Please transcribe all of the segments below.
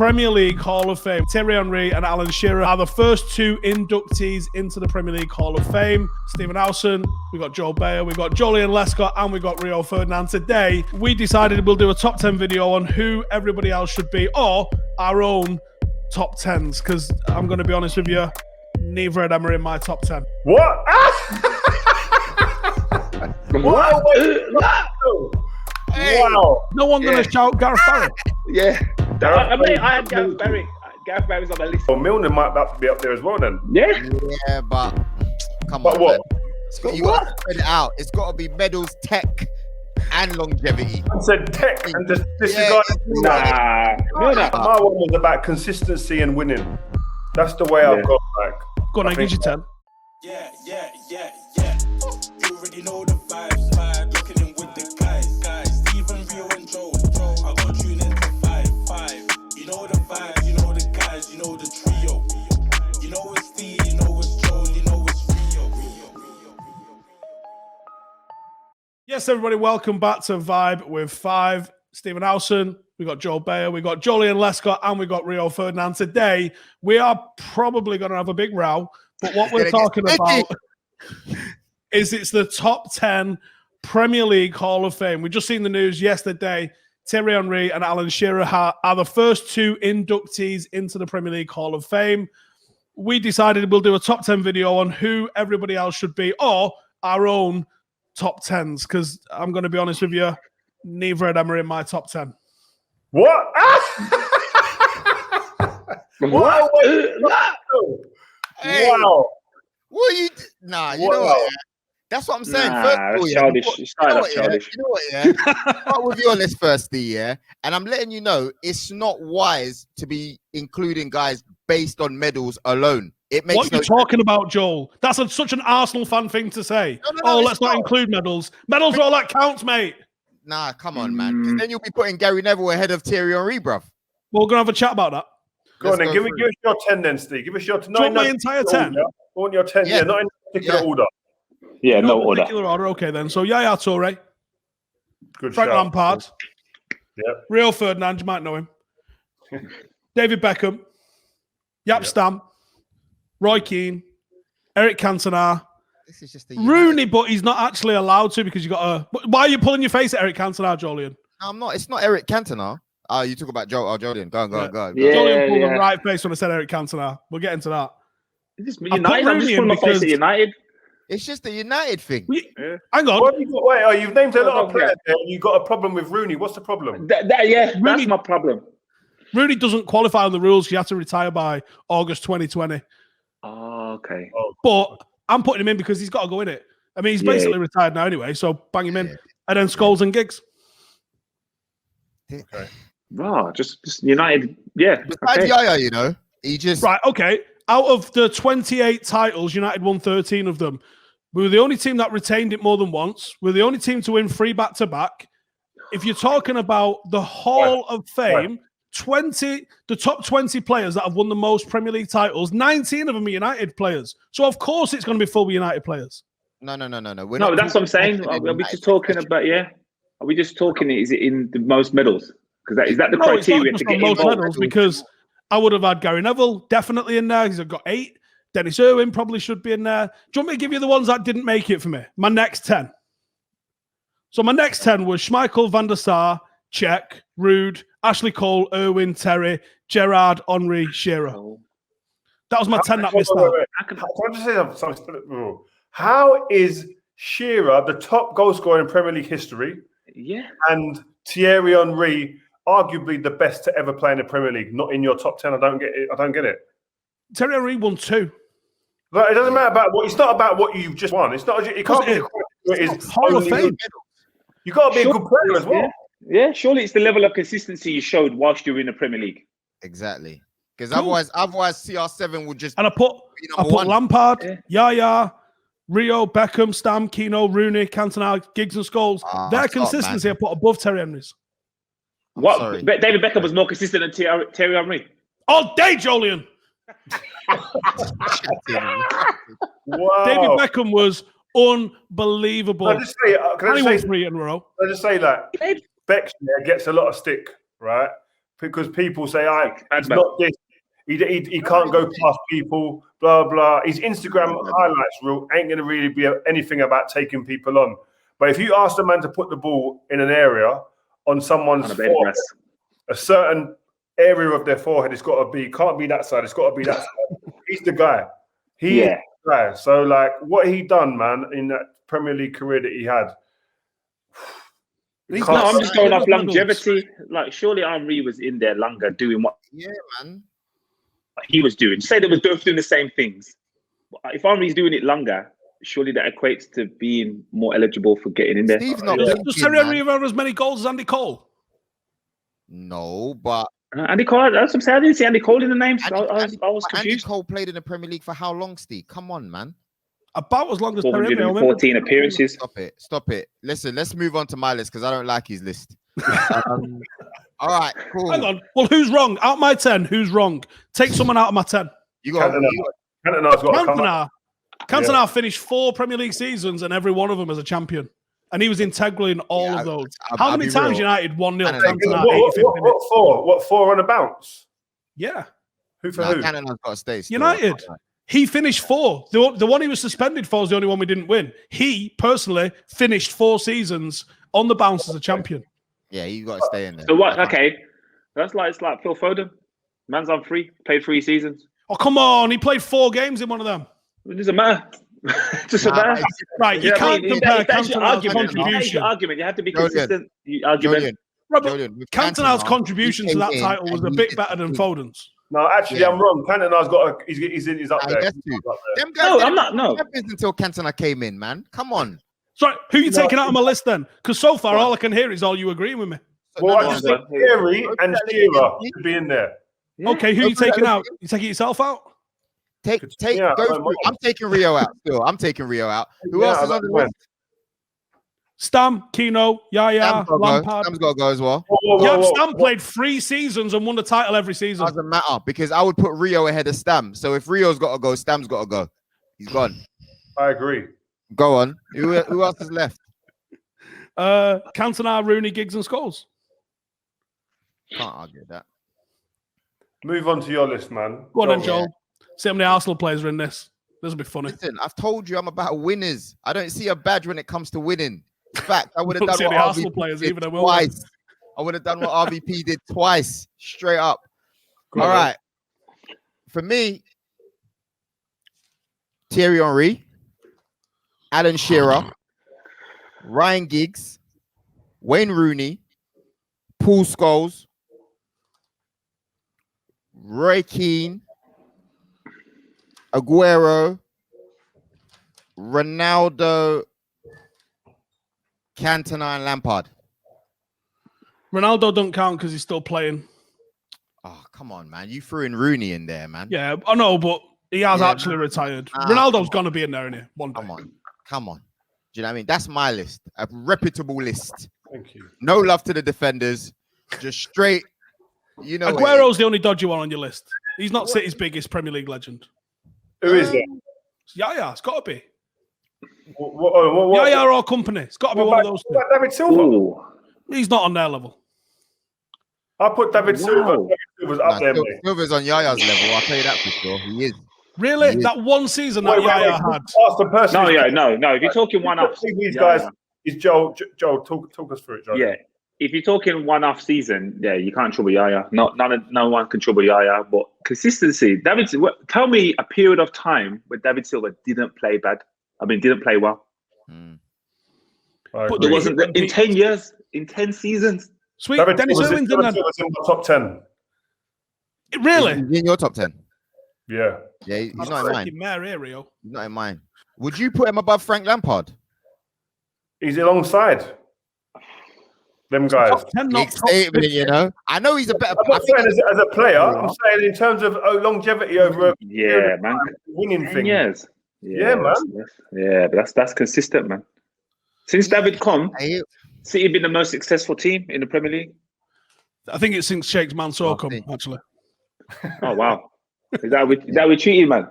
Premier League Hall of Fame. Thierry Henry and Alan Shearer are the first two inductees into the Premier League Hall of Fame. Stephen Howson, we got Joel Beya, we got Joleon Lescott, and we got Rio Ferdinand. Today, we decided we'll do a top 10 video on who everybody else should be, or our own top 10s, because I'm going to be honest with you, neither of them are in my top 10. What? What? Hey. Wow. No one going to shout Gareth Barry. Yeah. I had Gareth Barry. Gareth Barry's on my list. Well, Milner might be up there as well then. Yeah. Yeah, but come But on. what? You got to spread it out. It's got to be medals, tech, and longevity. I said tech and just disregard. Nah. Milner. My one was about consistency and winning. That's the way I've got back. Go on, I give you 10. Yeah. You already know the vibes. Looking in with the guys. Stephen, Rio, and Joel. I got tuned into 5-5. You know the vibes, you know the guys, you know the trio. You know it's Steve, you know it's Joel, you know it's Rio. Yes, everybody, welcome back to Vibe with 5. Stephen Howson, we got Joel Beya, we got Joleon Lescott, and we got Rio Ferdinand. Today, we are probably going to have a big row, but what we're talking about is it's the top 10 Premier League Hall of Fame. We just seen the news yesterday. Thierry Henry and Alan Shearer are the first two inductees into the Premier League Hall of Fame. We decided we'll do a top 10 video on who everybody else should be, or our own top 10s, because I'm going to be honest with you, neither of them are in my top 10. What? What? Hey. Wow. What you? Nah, you know what? Yeah? That's what I'm saying. Nah, First of all, that's yeah, childish. you Start know off what, yeah? childish. You know what? Yeah. Start with your list firstly, yeah. And I'm letting you know it's not wise to be including guys based on medals alone. It makes What are you talking about, Joel? That's such an Arsenal fan thing to say. No, let's not include medals. Medals are all that counts, mate. Nah, come on, man. 'Cause then you'll be putting Gary Neville ahead of Thierry Henry, bruv. We're going to have a chat about that. Go on then. Give us through. your 10 then, Steve. Give us your 10. Do you want my entire 10? I want your 10. Yeah, not in particular order. Yeah, no order. Particular order. Okay, then. So, Yaya Toure, Good Frank shout. Lampard, Yep. Rio Ferdinand, you might know him, David Beckham, Jaap Stam, Roy Keane, Eric Cantona, This is just a Rooney, but he's not actually allowed to because you got a. Why are you pulling your face at Eric Cantona, Joleon? No, I'm not. It's not Eric Cantona. Oh, you talk about Joleon. Go on. Yeah. Joleon pulled the right face when I said Eric Cantona. We'll get into that. United. I'm just putting my face at United. It's just a United thing. Hang on. What have you got? Wait, you've named a lot of players there. You've got a problem with Rooney. What's the problem? That's Rooney- my problem. Rooney doesn't qualify on the rules. He had to retire by August 2020. Oh, okay. But I'm putting him in because he's got to go in it. I mean, he's basically retired now anyway, so bang him in. Yeah. And then Scholes and Giggs. Okay. Wow, just United. Yeah. Besides Okay. Yaya, you know, he just Right, okay. Out of the 28 titles, United won 13 of them. We were the only team that retained it more than once. We're the only team to win 3 back-to-back. If you're talking about the Hall of Fame, the top 20 players that have won the most Premier League titles, 19 of them are United players. So, of course, it's going to be full of United players. No. We're No, not that's what I'm saying. Are we just talking about? Yeah. Are we just talking? Is it in the most medals? Because is that the No, it's not criteria just to on get most involved? medals, because I would have had Gary Neville definitely in there. He's got 8. Dennis Irwin probably should be in there. Do you want me to give you the ones that didn't make it for me? My next 10. So my next 10 was Schmeichel, Van der Sar, Cech, Ruud, Ashley Cole, Irwin, Terry, Gerrard, Henry, Shearer. That was my 10 that missed out. Can I just say something? How is Shearer the top goal scorer in Premier League history? Yeah. And Thierry Henry, arguably the best to ever play in the Premier League, not in your top 10. I don't get it. Terry Henry won 2. But it doesn't matter about what. It's not about what you've just won. It's not. It can't be. It's Hall of Fame. You got to be a good player as well. Yeah, surely it's the level of consistency you showed whilst you were in the Premier League. exactly because otherwise CR7 would just And I put one. Lampard, Yaya, Rio, Beckham, Stam, Keno, Rooney, Cantona, Giggs and Scholes. Their stop, consistency I put above Terry Henry's. What? sorry. David Beckham was more consistent than Thierry Henry. All day, Joleon. Wow. David Beckham was unbelievable. Can I just say, And he won 3 in a row. I just say that Beck gets a lot of stick, right, because people say, he's man. not this. He can't go past people, blah, blah. His Instagram highlights reel ain't going to really be anything about taking people on. But if you ask the man to put the ball in an area on someone's forehead, a certain area of their forehead, it's got to be, can't be that side, it's got to be that side. He's the guy. He is the guy. So, like, what he done, man, in that Premier League career that he had. No, I'm just going off longevity. Like, surely Henry was in there longer doing what he was doing. Say they were both doing the same things. If Henry's doing it longer, surely that equates to being more eligible for getting in there. Steve's not Does blinking, Thierry Henry man. have as many goals as Andy Cole? No, but Andy Cole, that's what I'm saying. I didn't see Andy Cole in the names. I was Andy confused. Cole played in the Premier League for how long, Steve? Come on, man. About as long as Thierry Henry. 414 appearances. Stop it. Listen, let's move on to my list because I don't like his list. All right, cool. Hang on. Well, who's wrong? Out of my 10, who's wrong? Take someone out of my 10. You got Cantona's got to come up. Cantona finished 4 Premier League seasons and every one of them as a champion. And he was integral in all of those. How many times United 1-0? Cantona, What four on a bounce? Yeah. Who for who? Cantona's got to stay still. United. He finished 4. The one he was suspended for is the only one we didn't win. He personally finished 4 seasons on the bounce as a champion. Yeah, you got to stay in there. So what? Okay, it's like Phil Foden. Man's on free. Played 3 seasons. Oh, come on. He played 4 games in one of them. It doesn't matter. Just matter. Right, you can't compare That's your Cantona's argument. That's contribution. your argument. You have to be Julian. consistent. Argument. Julian, Right, but Julian, with Cantona's Cantona, contribution he to that came title in was a and bit he better than did- Foden's. No, actually, I'm wrong. Cantona's got. He's up Nah, there. he has to. He's up there. Them guys No, I'm didn't not. No. champions until Cantona came in, man. Come on. Sorry, who are you taking out of my list then? Because so far, all I can hear is all you agreeing with me. Well, I just think Thierry and Shearer should be in there. Okay, who are you taking out? You taking yourself out? Go through. I'm taking Rio out still. I'm taking Rio out. Who else is on the list? Stam, Keno, Yaya, Stam's got Lampard. to go as well. Stam played 3 seasons and won the title every season. Doesn't matter because I would put Rio ahead of Stam. So if Rio's got to go, Stam's got to go. He's gone. I agree. Go on. Who else is left? Cantona, Rooney, Giggs, and Scholes. Can't argue that. Move on to your list, man. Go on then, Yeah. Joel. See how many Arsenal players are in this. This will be funny. Listen, I've told you I'm about winners. I don't see a badge when it comes to winning. In fact, I would have Don't done see what any Arsenal RVP players did either, will twice. I would have done what RVP did twice, straight up. All right. For me, Thierry Henry, Alan Shearer, Ryan Giggs, Wayne Rooney, Paul Scholes, Roy Keane, Aguero, Ronaldo, Cantona, and Lampard. Ronaldo don't count because he's still playing. Oh, come on, man. You threw in Rooney in there, man. Yeah, I know, but he has actually man. retired. Ah, Ronaldo's going to be in there, isn't he? One day. Come on. Do you know what I mean? That's my list. A reputable list. Thank you. No love to the defenders. Just straight, you know. Aguero's the only dodgy one on your list. He's not City's biggest Premier League legend. Who is it? Yaya, it's got to be. What, Yaya or company. It's got to be one of those two. What about David Silva? Ooh. He's not on their level. I put David Silva. David Silva's up there, mate. Silva's on Yaya's level. I'll tell you that for sure. He is. Really? He is. That one season that Yaya had. Ask the person. No. If you're talking one-off, These guys. Is Joel? Joel, talk us through it, Joel. yeah. If you're talking one-off season, yeah, you can't trouble Yaya. No one can trouble Yaya. But consistency, tell me a period of time where David Silva didn't play bad. I mean, didn't play well. But There wasn't in 10 years, in 10 seasons. Sweet. David Dennis Silva's Irwin didn't have... in the top 10. Really? He's in your top 10. Yeah. Yeah, he's That's not in mine. freaking mare here, Rio. He's not in mine. Would you put him above Frank Lampard? He's alongside them guys. Top 10, not Big top statement, 50. you know. I know he's a better. I'm not saying as a player. I'm saying in terms of longevity over Yeah, man. winning 10 thing. years. Yeah, man. Yeah, but that's consistent, man. Since David come, Hey, City been the most successful team in the Premier League. I think it's since Sheikh Mansour come, actually. Oh wow, is that we treated, man?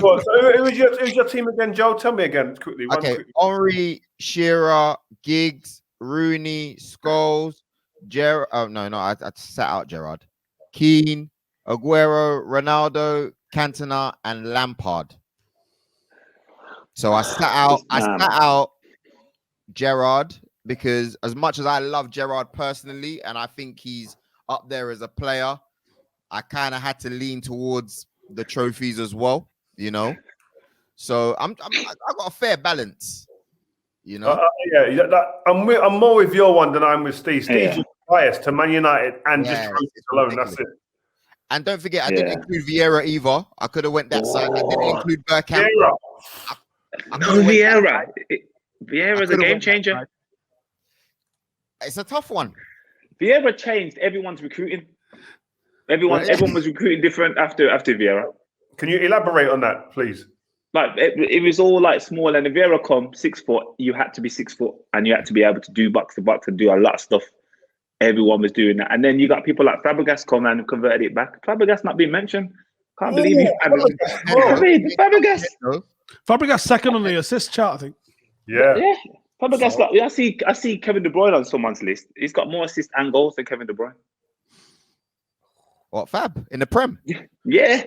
Well, so who's your team again, Joe? Tell me again quickly. Okay, Henry, Shearer, Giggs, Rooney, Scholes, Gerard. Oh no, I sat out Gerard. Keane, Aguero, Ronaldo, Cantona, and Lampard. So I sat out Gerard because as much as I love Gerard personally, and I think he's up there as a player, I kind of had to lean towards the trophies as well, you know. So I got a fair balance, you know. I'm more with your one than I'm with Steve. Steve's just biased to Man United and just trophies alone. That's it. And don't forget, I didn't include Vieira either. I could have went that side. I didn't include Bergkamp. Vieira. Vieira's a game changer. It's a tough one. Vieira changed everyone's recruiting. Everyone was recruiting different after Vieira. Can you elaborate on that, please? Like it was all like small, and if Vieira come 6 foot, you had to be 6 foot, and you had to be able to do box to box and do a lot of stuff. Everyone was doing that, and then you got people like Fabregas come and converted it back. Fabregas not being mentioned. Can't believe he Fabregas. Fabregas second on the assist chart, I think. Yeah. Fabregas, I see Kevin De Bruyne on someone's list. He's got more assists and goals than Kevin De Bruyne. What, Fab? In the Prem? Yeah.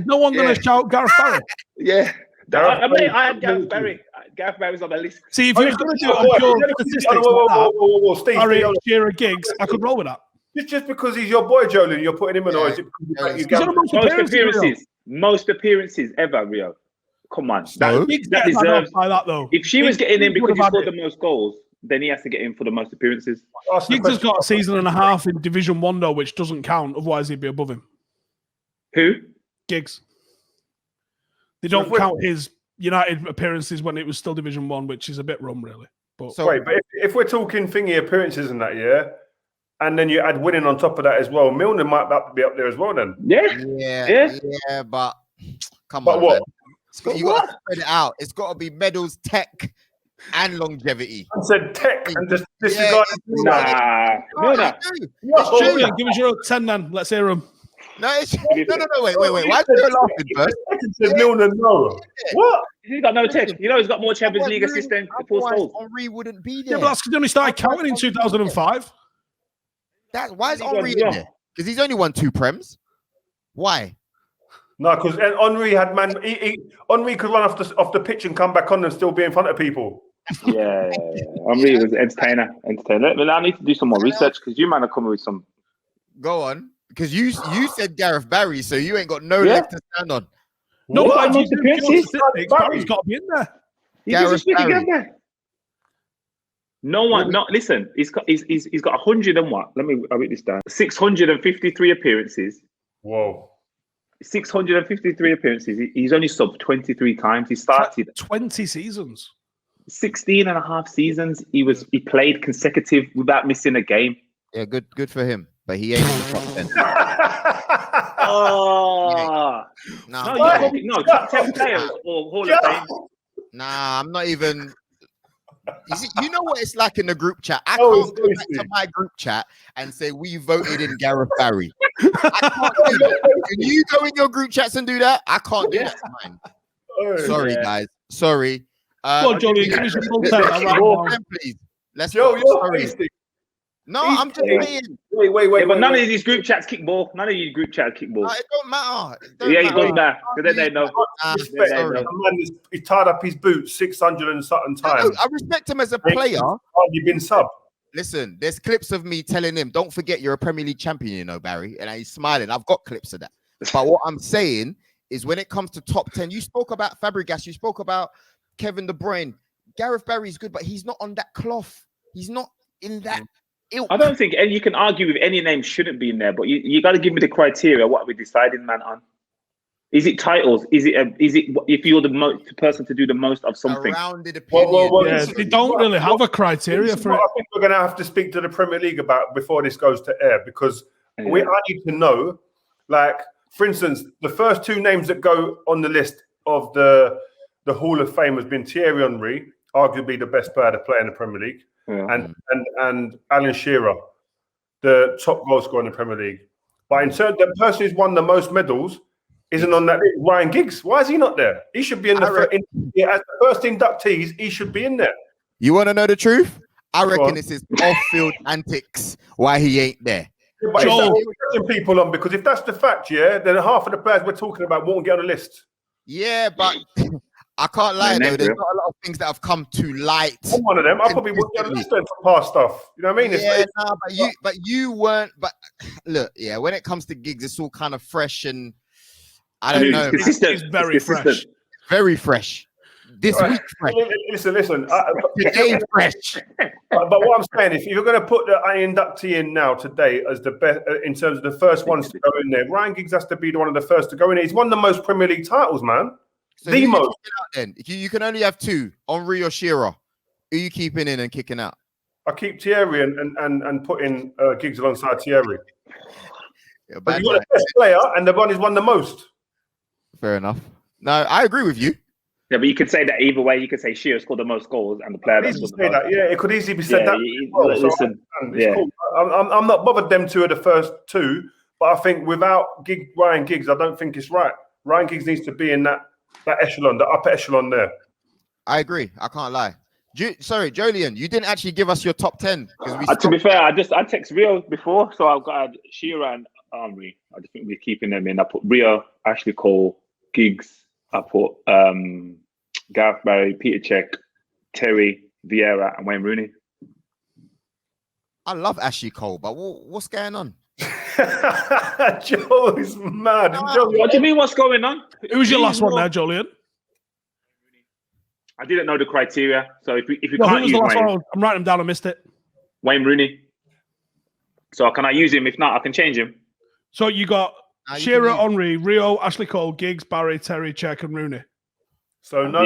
No one going to shout Gareth Barry. Yeah. I had Gareth Barry. Gareth Barry's on the list. See, if you were going to do it on pure statistics like that, Barry, Shearer, Giggs, I could roll with that. Just because he's your boy, Joleon, you're putting him in, or is it most appearances ever, Rio? Come on. That deserves by that, though. If she was getting in because he scored the most goals, then he has to get in for the most appearances. Giggs has got a season and a half in Division 1, though, which doesn't count. Otherwise, he'd be above him. Who? Giggs. They don't count his United appearances when it was still Division 1, which is a bit rum, really. But if we're talking thingy appearances in that year, and then you add winning on top of that as well, Milner might be up there as well then. Yeah, but come on, what? You got to spread it out. It's got to be medals, tech, and longevity. I said tech and just disregard. Milner. Joleon, give us your 10 then. Let's hear him. No, wait. Why are you laughing first? Said Milner, no. What? He's got no tech. You know, he's got more Champions League assists than Paul Scholes. Henry wouldn't be there. Yeah, but that's because he only started counting in 2005. Why is Henry in there? Because he's only won 2 Prems. Why? No, because Henry had Henry could run off the pitch and come back on and still be in front of people. Yeah. Henry was entertainer. I need to do some more research because you might have come with some. Go on, because you said Gareth Barry, so you ain't got no leg to stand on. No, but Barry's got to be in there. Gareth Barry. No one. No, listen. He's got 100 and what? I'll write this down. 653 appearances. Whoa. 653 appearances. He's only subbed 23 times. He started 20 seasons. 16 and a half seasons. He played consecutive without missing a game. Yeah, good for him. But he ain't in the top 10. No, top 10 players or Hall of Fame. Nah, I'm not even. You know what it's like in the group chat? I can't go back to my group chat and say we voted in Gareth Barry. I can't do that. Can you go in your group chats and do that? I can't do that to mine. Sorry, guys. Sorry. Joleon, give us your full take. Please. Let's go. No, I'm just saying. Wait. But none of these group chats kick ball. None of you group chats kick ball. No, it don't matter. He goes back. Because then they know. He's tied up his boots 600 and something times. No, I respect him as a player. You've been sub. Listen, there's clips of me telling him, don't forget you're a Premier League champion, you know, Barry. And he's smiling. I've got clips of that. But what I'm saying is when it comes to top 10, you spoke about Fabregas, you spoke about Kevin De Bruyne. Gareth Barry's good, but he's not on that cloth. He's not in that ilk. I don't think, and you can argue with any name shouldn't be in there, but you got to give me the criteria. What are we deciding, man, on? Is it titles? Is it if you're the person to do the most of something? A rounded opinion. They don't really have a criteria for it. I think we're going to have to speak to the Premier League about before this goes to air, because I need to know, like, for instance, the first 2 names that go on the list of the Hall of Fame has been Thierry Henry, arguably the best player to play in the Premier League, and Alan Shearer, the top goal scorer in the Premier League. But in terms, the person who's won the most medals isn't on that list. Ryan Giggs. Why is he not there? He should be in as the first inductees. He should be in there. You want to know the truth? I reckon it's his off-field antics why he ain't there. Yeah, but Joel. it's putting people on, because if that's the fact, yeah, then half of the players we're talking about won't get on the list. Yeah, but I can't lie though. There's not a lot of things that have come to light. I'm one of them. I probably wouldn't get on the list then for past stuff. You know what I mean? Yeah, but you weren't. But look, yeah, when it comes to gigs, it's all kind of fresh and I don't know. It's very fresh. Very fresh. This week fresh. Listen. Today fresh. But what I'm saying, if you're going to put the inductee in now today as the best in terms of the first ones to go in there, Ryan Giggs has to be one of the first to go in. He's won the most Premier League titles, man. So the most. Then you can only have two, Henry or Shearer. Who are you keeping in and kicking out? I keep Thierry and putting Giggs alongside Thierry. Yeah, but you've got the best player and the one who's won the most. Fair enough. No, I agree with you. Yeah, but you could say that either way. You could say Shearer scored the most goals and the player that scored the most. Yeah, it could easily be said that. Listen, cool. I'm not bothered them two are the first two, but I think without Ryan Giggs, I don't think it's right. Ryan Giggs needs to be in that echelon, the upper echelon there. I agree. I can't lie. Sorry, Joleon, you didn't actually give us your top 10. To be fair, I texted Rio before, so I've got Shearer and Henry. I just think we're keeping them in. I put Rio, Ashley Cole, Giggs. I put Gareth Barry, Peter Cech, Terry, Vieira, and Wayne Rooney. I love Ashley Cole, but what's going on? Joe is mad. What do you mean? What's going on? Who was your last one there, Joleon? I didn't know the criteria, so if you No, can't use Wayne, I'm writing them down. I missed it. Wayne Rooney. So can I use him? If not, I can change him. So you got Shearer, Henry, Rio, Ashley Cole, Giggs, Barry, Terry, Cech, and Rooney. So no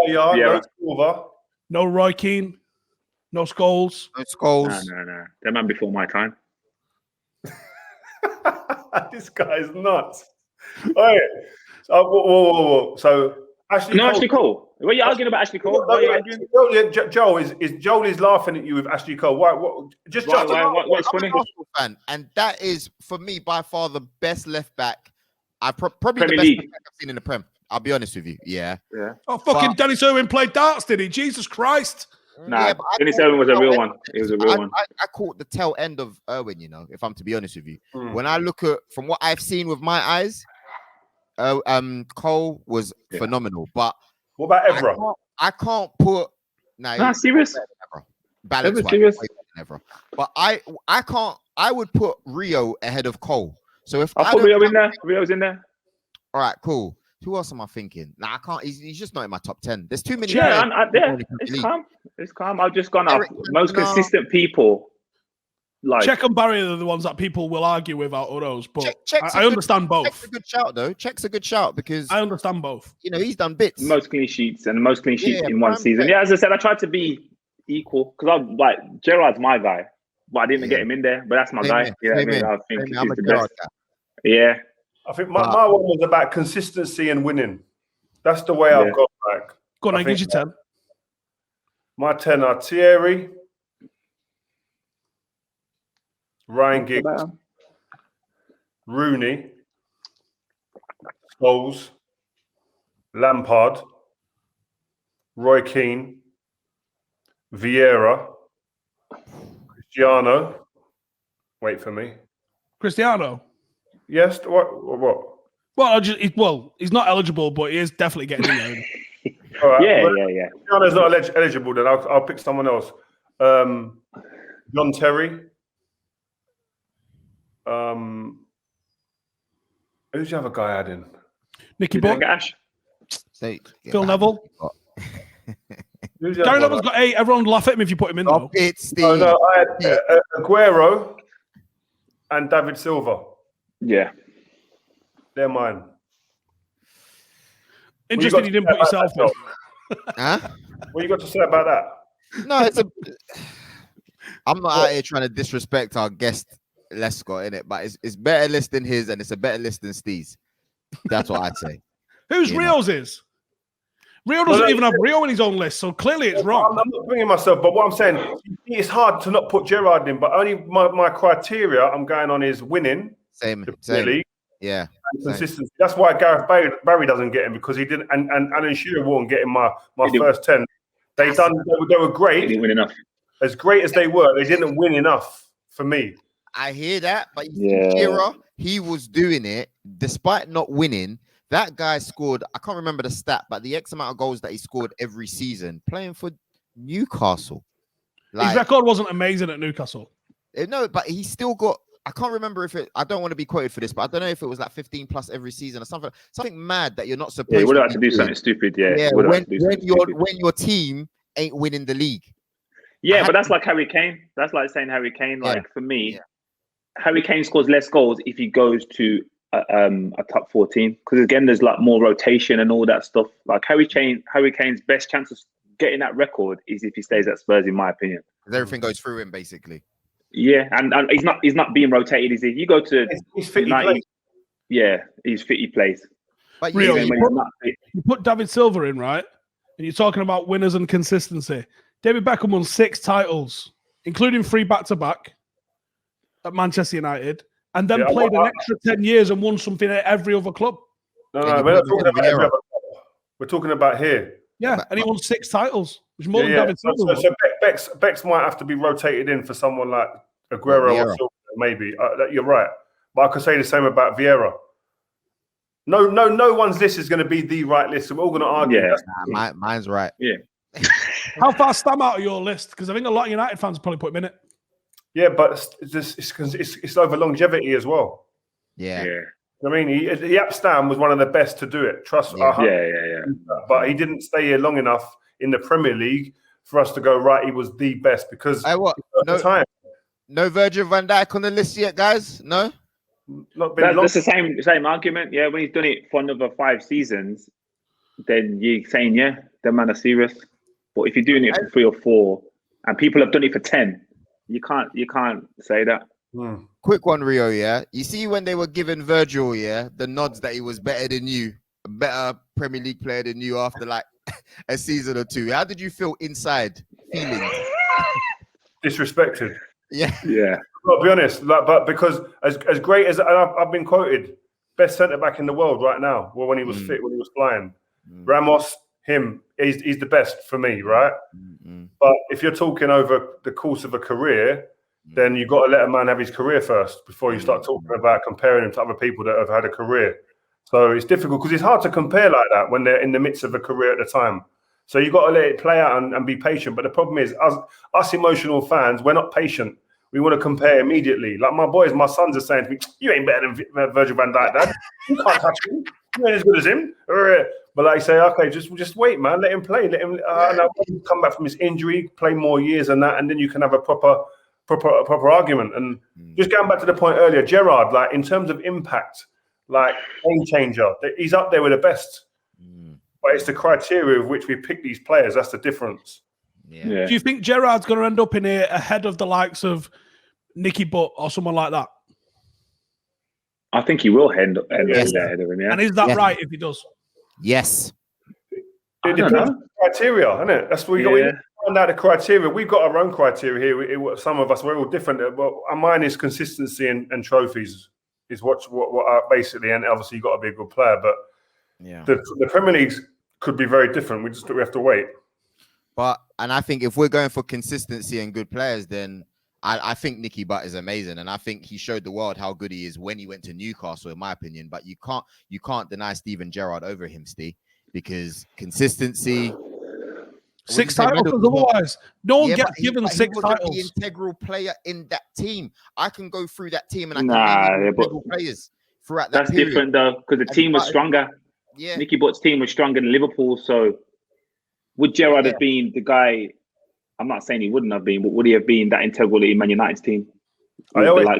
Silva, no Roy Keane, no Scholes. No Scholes. No. That man before my time. This guy is nuts. All right. So, whoa. So Ashley Cole. What are you arguing about Ashley Cole? Joel is laughing at you with Ashley Cole. Why? What's funny? Fan, and that is for me by far the best left back. Probably Premier the best League. left back I've seen in the Prem. I'll be honest with you. Yeah. Oh, fucking Dennis Irwin played darts, did he? Jesus Christ. Nah, Dennis Irwin was a real one. It was a real one. I caught the tail end of Irwin, if I'm to be honest with you. When I look at from what I've seen with my eyes, Cole was phenomenal. But what about Evra? I can't put serious. Balance serious. But I would put Rio ahead of Cole. So if I'll put Rio in there. Rio's in there. All right, cool. Who else am I thinking? I can't. He's just not in my top 10. There's too many. Yeah, it's calm. I've just gone off most consistent people. Like Cech and Barry are the ones that people will argue with out of those, but Cech's I understand both. Cech's a good shout, though. Cech's a good shout because I understand both. He's done bits. Most clean sheets in one season. Yeah, as I said, I tried to be equal because I'm like Gerrard's my guy, but I didn't get him in there. But that's my guy. I think he's the best. Yeah. I think my one was about consistency and winning. That's the way I've got back. Go on, I give you 10. My 10 are Thierry, Ryan Giggs, Rooney, Scholes, Lampard, Roy Keane, Vieira, Cristiano. Wait for me. Cristiano. Yes. What? Well, he's not eligible, but he is definitely getting in there. All right. Yeah. Cristiano's not eligible. Then I'll pick someone else. John Terry. Who's the other guy adding? Nicky Butt. Phil Neville. Gary Neville's got 8. Everyone laugh at him if you put him in. No, I had Aguero and David Silva. Yeah. They're mine. Interesting you didn't put yourself in. Huh? What you got to say about that? No, I'm not out here trying to disrespect our guest Lescott, innit? But it's better list than his, and it's a better list than Steve's. That's what I'd say. Whose Rio's is? Rio doesn't even have Rio in his own list, so clearly it's wrong. I'm not bringing myself, but what I'm saying, it's hard to not put Gerrard in, but only my criteria I'm going on is winning. Same. League, yeah. And consistency. That's why Gareth Barry doesn't get him, because he didn't, and Alan Shearer won't get in my first 10. They were great. He didn't win enough. as great as they were, they didn't win enough for me. I hear that, but you see, Shearer, he was doing it despite not winning. That guy scored, I can't remember the stat, but the X amount of goals that he scored every season playing for Newcastle. His record wasn't amazing at Newcastle. No, but he still got, I can't remember if it, I don't want to be quoted for this, but I don't know if it was like 15 plus every season or something mad that you're not supposed to. Yeah, you would have to do something stupid. When your team ain't winning the league. Yeah, but that's like Harry Kane. That's like saying Harry Kane. Like for me, Harry Kane scores less goals if he goes to a top 4 team, because again, there's like more rotation and all that stuff. Like Harry Kane's best chance of getting that record is if he stays at Spurs, in my opinion. Because everything goes through him, basically. Yeah, and he's not being rotated, is he? You go to he's fit. He's fit. He plays. But Rio, you put David Silva in, right? And you're talking about winners and consistency. David Beckham won 6 titles, including 3 back-to-back at Manchester United, and then played an extra 10 years and won something at every other club. No, we're not talking about every other club. We're talking about here. Yeah, and he won 6 titles, which is more than David Silva. So Bex might have to be rotated in for someone like Aguero or Silva, maybe. You're right. But I could say the same about Vieira. No one's list is going to be the right list. So we're all going to argue. Yeah, mine's right. Yeah. How far Stam out of your list? Because I think a lot of United fans probably put him in it. Yeah, but it's over longevity as well. Yeah. I mean, Jaap Stam was one of the best to do it. Trust. Yeah. But he didn't stay here long enough in the Premier League for us to go right. He was the best because no Virgil van Dijk on the list yet, guys. No. That's the same argument. Yeah, when he's done it for another 5 seasons, then you're saying the man are serious. But if you're doing it for 3 or 4, and people have done it for 10, you can't say that. Quick one, Rio. Yeah, you see when they were giving Virgil, the nods that he was better than you, a better Premier League player than you after like a season or 2. How did you feel inside? Feelings disrespected. Yeah. I'll be honest, but because as great as I've been quoted, best centre back in the world right now. Well, when he was fit, when he was flying, Ramos, he's the best for me, right? But if you're talking over the course of a career, then you've got to let a man have his career first before you start talking about comparing him to other people that have had a career. So it's difficult because it's hard to compare like that when they're in the midst of a career at the time. So you've got to let it play out and be patient. But the problem is, us emotional fans, we're not patient. We want to compare immediately. Like my sons are saying to me, "You ain't better than Virgil van Dijk, Dad. You can't touch him. You ain't as good as him." But like say, okay, just wait, man. Let him play. Let him come back from his injury, play more years and that, and then you can have a proper argument. And just going back to the point earlier, Gerrard, like in terms of impact, like game changer, he's up there with the best. But it's the criteria of which we pick these players. That's the difference. Yeah. Do you think Gerrard's going to end up in here ahead of the likes of Nicky Butt or someone like that? I think he will end up ahead of him. Yeah. And is that right if he does? Yes. It depends on the criteria, isn't it? That's what we got to find out the criteria. We've got our own criteria here. Some of us, we're all different. But mine is consistency and trophies is what basically, and obviously you've got to be a good player. But the Premier League could be very different. We have to wait. And I think if we're going for consistency and good players, then I think Nicky Butt is amazing, and I think he showed the world how good he is when he went to Newcastle, in my opinion. But you can't deny Steven Gerrard over him, Steve, because consistency. 6 titles, otherwise no one gets given 6 titles. The integral player in that team. I can go through that team and I can name integral players throughout that. That's period. Different though, because the team was stronger. Yeah, Nicky Butt's team was stronger than Liverpool. So would Gerrard have been the guy? I'm not saying he wouldn't have been, but would he have been that integral in Man United's team? Joleon.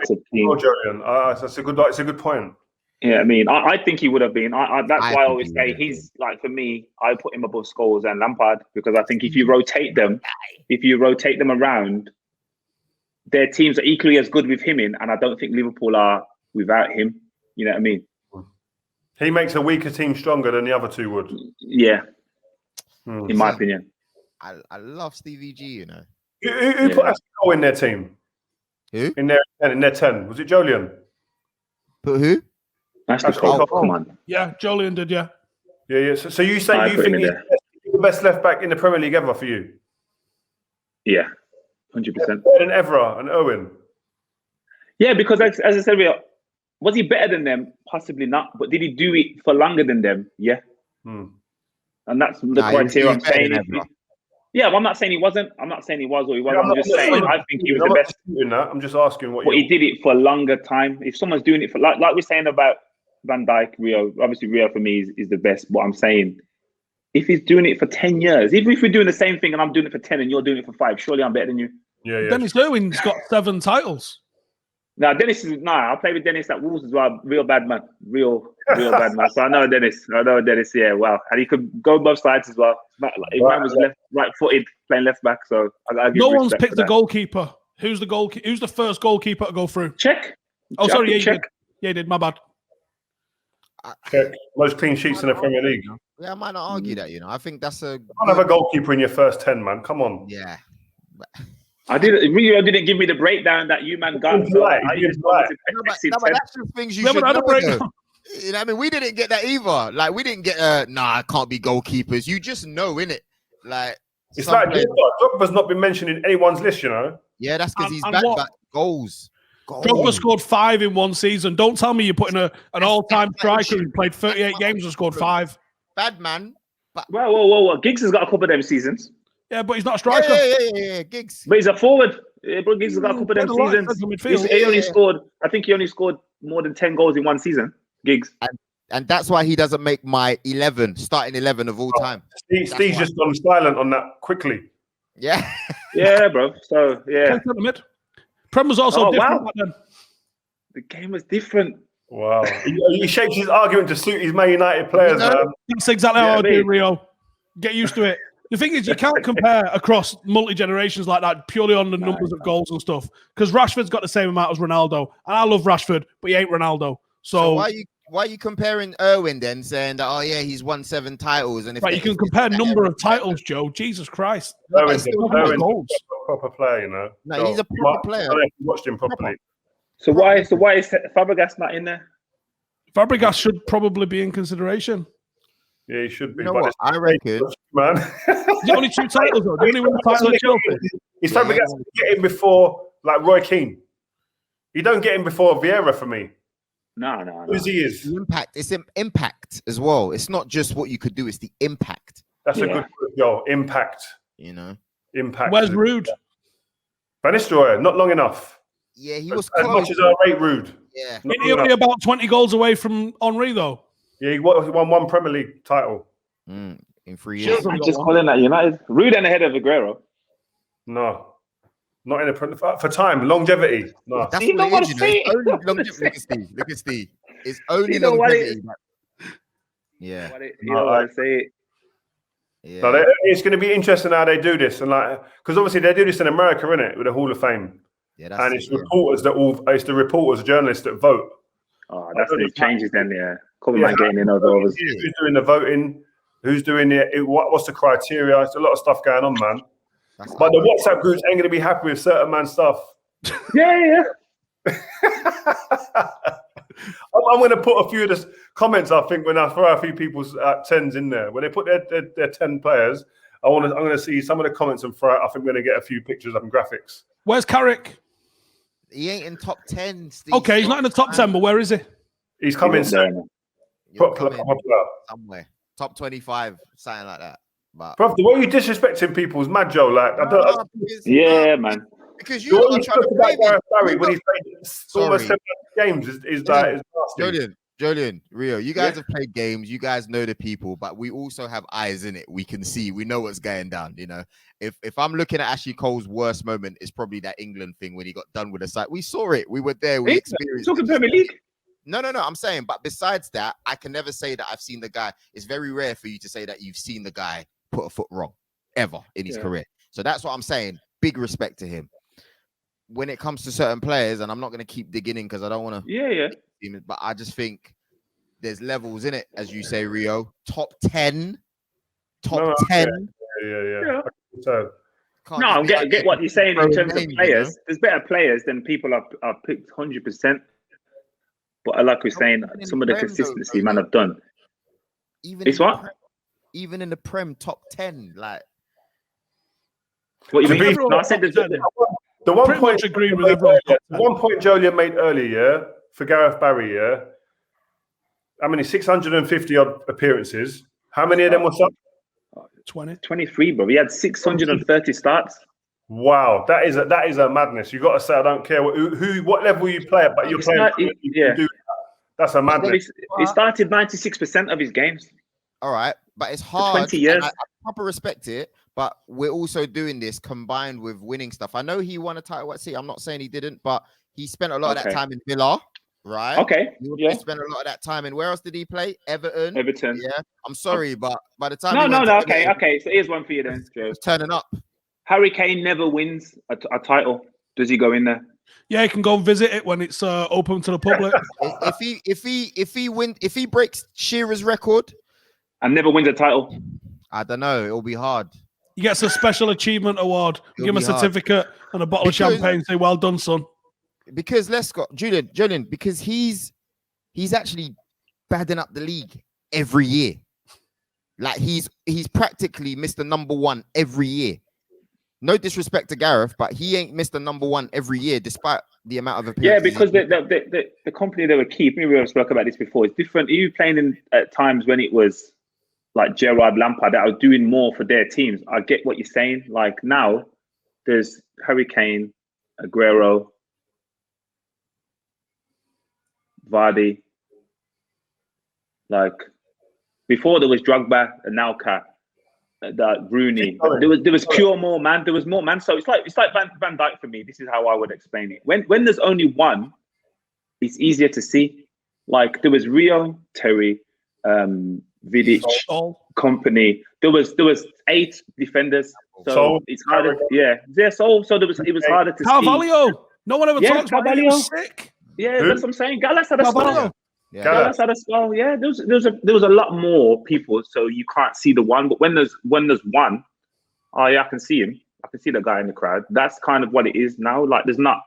It's a good point. Yeah, I mean, I think he would have been. That's why I always say he's like, for me, I put him above Scholes and Lampard, because I think if you rotate them around, their teams are equally as good with him in, and I don't think Liverpool are without him. You know what I mean? He makes a weaker team stronger than the other 2 would. Yeah, in my opinion. I love Stevie G, you know. Who put Ashley in their team? Who? In their 10. Was it Joleon? Put who? Ashley Cole, come on. Yeah, Joleon did, yeah. Yeah. So you say you think he's the best left back in the Premier League ever for you? Yeah. 100%. Better than Evra and Owen. Yeah, because as I said, was he better than them? Possibly not. But did he do it for longer than them? Yeah. And that's the criteria I'm saying. Yeah, but I'm not saying he wasn't. I'm not saying he was or he wasn't. I'm just saying I think he was the best. I'm just asking what. But he did it for a longer time. If someone's doing it for like we're saying about Van Dijk, Rio, obviously Rio for me is the best. But I'm saying if he's doing it for 10 years, even if we're doing the same thing and I'm doing it for 10 and you're doing it for 5, surely I'm better than you. Yeah. Dennis Irwin's got 7 titles. Now Dennis is I play with Dennis at Wolves as well. Real bad man. Real bad man. So I know Dennis. Yeah, wow. And he could go both sides as well. Man was right-footed playing left back. So no one's picked a goalkeeper. Who's the first goalkeeper to go through? Check. Oh, sorry, yeah, you did. My bad. Check. Most clean sheets in the Premier League. Yeah, I might not argue that. I think that's a. You can't have a goalkeeper in your first 10, man. Come on. Yeah. Rio didn't give me the breakdown that you man got. So that's the things you should know. You know what I mean? We didn't get that either. Like, we didn't get it can't be goalkeepers. You just know, innit? Like, it's like Drogba's not been mentioned in anyone's list, you know? Yeah, that's because he's back goals. Drogba scored 5 in one season. Don't tell me you're putting an all-time striker who played 38 games and scored 5. Bad man. Whoa. Giggs has got a couple of them seasons. Yeah, but he's not a striker. Yeah, Giggs. But he's a forward. But Giggs has got a couple of them seasons. He only scored, I think he only scored more than 10 goals in one season, Giggs. And that's why he doesn't make my starting 11 of all time. Steve's just gone silent on that quickly. Yeah. Yeah, bro. So, yeah. Prem was also different back then. The game was different. Wow. He shapes his argument to suit his Man United players, man. That's exactly how I do, Rio. Get used to it. The thing is, you can't compare across multi-generations like that purely on the numbers of goals and stuff. Because Rashford's got the same amount as Ronaldo. And I love Rashford, but he ain't Ronaldo. So why are you comparing Irwin then, saying that, he's won 7 titles? And you can compare number of titles, Joe. Jesus Christ. Irwin's a proper player, you know. No, he's a proper player. I watched him properly. So why is Fabregas not in there? Fabregas should probably be in consideration. Yeah, he should be. You know what? I reckon, man. He's only 2 titles, though. The only one title at Chelsea. He's Fabregas get him before like Roy Keane. You don't get him before Vieira for me. No. Who's he is? The impact. It's an impact as well. It's not just what you could do; it's the impact. That's a good word, yo. Impact. Impact. Where's Rude? Van Nistelrooy, not long enough. Yeah, he was as much as I rate Rude. Yeah, isn't he only about 20 goals away from Henry though? Yeah, he won 1 Premier League title in 3 years. I'm just calling that United. Rude and ahead of Aguero. No, not in a for time longevity. No, that's what it is. Only longevity. Look at Steve. It's only longevity. Yeah, you know what I say. Yeah. So it's going to be interesting how they do this, and because obviously they do this in America, innit, with the Hall of Fame. Yeah, and it's reporters it's the reporters, journalists that vote. Oh, that's the changes then. Yeah, man getting in over. Who's doing the voting? Who's doing it? What's the criteria? It's a lot of stuff going on, man. But the WhatsApp groups ain't going to be happy with certain man stuff. Yeah. I'm going to put a few of the comments. I think when I throw a few people's 10s in there, when they put their 10 players, I'm going to see some of the comments and throw. I think we're going to get a few pictures and graphics. Where's Carrick? He ain't in top 10. Steve. Okay, he's not in the top 10, but where is he? He's coming soon. Somewhere. Top 25, something like that. But bro, the way you disrespecting people's mad, Joe. Like, man. Because you are trying to play Barry when he's played almost 7 games is nasty. Joleon, Rio, you guys have played games. You guys know the people, but we also have eyes in it. We can see. We know what's going down. You know, if I'm looking at Ashley Cole's worst moment, it's probably that England thing when he got done with the side. We saw it. We were there. We experienced. Talking Premier League. No. I'm saying, but besides that, I can never say that I've seen the guy. It's very rare for you to say that you've seen the guy put a foot wrong ever in his career. So that's what I'm saying. Big respect to him. When it comes to certain players, and I'm not going to keep digging in because I don't want to. Yeah. But I just think there's levels in it, as you say, Rio. Top 10. Yeah. So. No, I get what you're saying in terms of players. There's better players than people are picked 100%. But like we're saying, some of the consistency man have done. Even in the Prem, top 10, like What you I mean, mean? everyone No, I said The one pretty point much agreed with everyone. the one point Joleon made earlier for Gareth Barry, yeah. How many? 650 odd appearances. How many of them were subs? 20. 23, bro. He had 630 starts. Wow, that is a madness. You got to say, I don't care what level you play at, but you're playing. You can do that. That's a madness. He started 96% of his games. All right, but it's hard. 20 years. I proper respect it, but we're also doing this combined with winning stuff. I know he won a title at City. I'm not saying he didn't, but he spent a lot of that time in Villa, right? Okay. He spent a lot of that time in, where else did he play? Everton. Yeah. I'm sorry, but by the time Okay. So here's one for you then, Joe. Turning up. Harry Kane never wins a title. Does he go in there? Yeah, he can go and visit it when it's open to the public. if he breaks Shearer's record and never wins a title, I don't know. It'll be hard. He gets a special achievement award. Give him a certificate and a bottle of champagne. Say, well done, son. Because Lescott, Joleon, because he's actually badding up the league every year. Like he's practically Mr. Number 1 every year. No disrespect to Gareth, but he ain't Mr. Number 1 every year, despite the amount of appearances. Yeah, because the company they were keeping, we spoke about this before, it's different. You playing in at times when it was like Gerrard, Lampard, that are doing more for their teams. I get what you're saying. Like now, there's Harry Kane, Aguero, Vardy. Like before, there was Drogba and now that Rooney. There was pure more man. There was more man. So it's like Van Dijk for me. This is how I would explain it. When there's only one, it's easier to see. Like there was Rio, Terry, Vidic, Company. There was 8 defenders. So it's harder. So it was harder to see. Carvalho. No one ever talks about him. He was sick. Yeah, that's what I'm saying. Gallas had a spell. Yeah. Gallas had a spell. Yeah, there was a lot more people, so you can't see the one. But when there's one, oh yeah, I can see him. I can see the guy in the crowd. That's kind of what it is now. Like there's not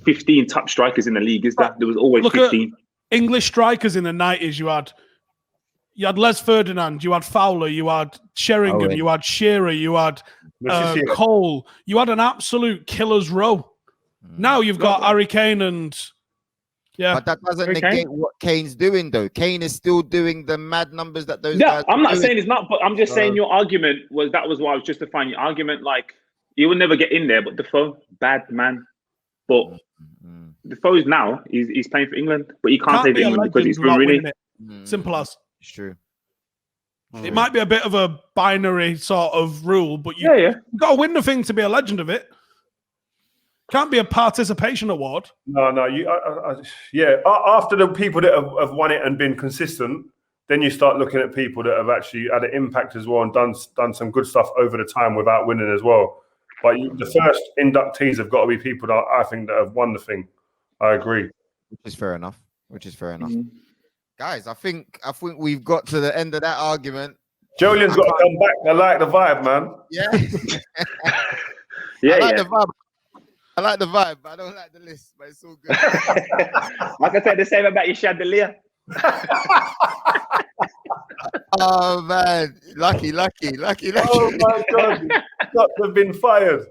15 top strikers in the league, is that? There was always 15. English strikers in the 90s. You had Les Ferdinand, you had Fowler, you had Sheringham, you had Shearer, you had Cole. You had an absolute killer's row. Now you've got Harry Kane and but that doesn't negate what Kane's doing, though. Kane is still doing the mad numbers that those guys. I'm not saying it's not, but I'm just saying your argument was that was why I was justifying your argument. Like you will never get in there, but Defoe, bad man. But Defoe's now he's playing for England, but he can't play for England because he's from really simple as. It's true. It might be a bit of a binary sort of rule, but you've got to win the thing to be a legend of it. Can't be a participation award. No. After the people that have won it and been consistent, then you start looking at people that have actually had an impact as well and done some good stuff over the time without winning as well. But the first inductees have got to be people that I think that have won the thing. I agree. Which is fair enough. Guys, I think we've got to the end of that argument. Joleon's got to come back. I like the vibe, man. Yeah. I like the vibe, but I don't like the list, but it's all good. I can say the same about your chandelier. Oh, man. Lucky. Oh, my God. Shots have been fired.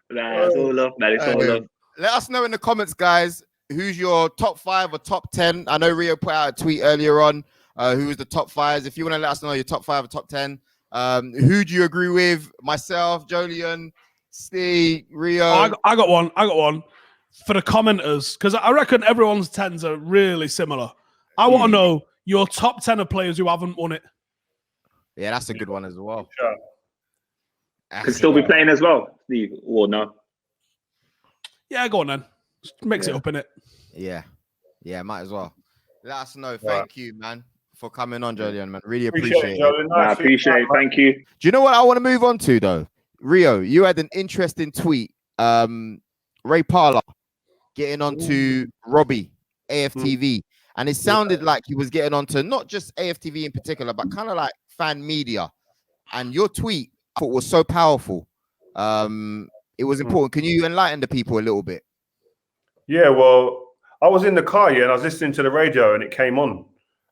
Nah, it's all love, man. It's all love. Let us know in the comments, guys, who's your top 5 or top 10. I know Rio put out a tweet earlier on who was the top 5s. If you want to let us know your top 5 or top 10, who do you agree with? Myself, Joleon, Steve, Rio. I got one for the commenters because I reckon everyone's 10s are really similar. I want to know your top 10 of players who haven't won it. Yeah, that's a good one as well. Sure. Could still be playing as well, Steve, or no? Yeah, go on then. Just mix it up, innit? Yeah, might as well. Let us know. Thank you, man, for coming on, Joleon, man. Really appreciate it. I appreciate it. Thank you. Do you know what I want to move on to, though? Rio, you had an interesting tweet. Ray Parlour getting on to Robbie, AFTV. And it sounded like he was getting on to not just AFTV in particular, but kind of like fan media. And your tweet, I thought, was so powerful. It was important. Can you enlighten the people a little bit? Yeah, well, I was in the car, and I was listening to the radio, and it came on.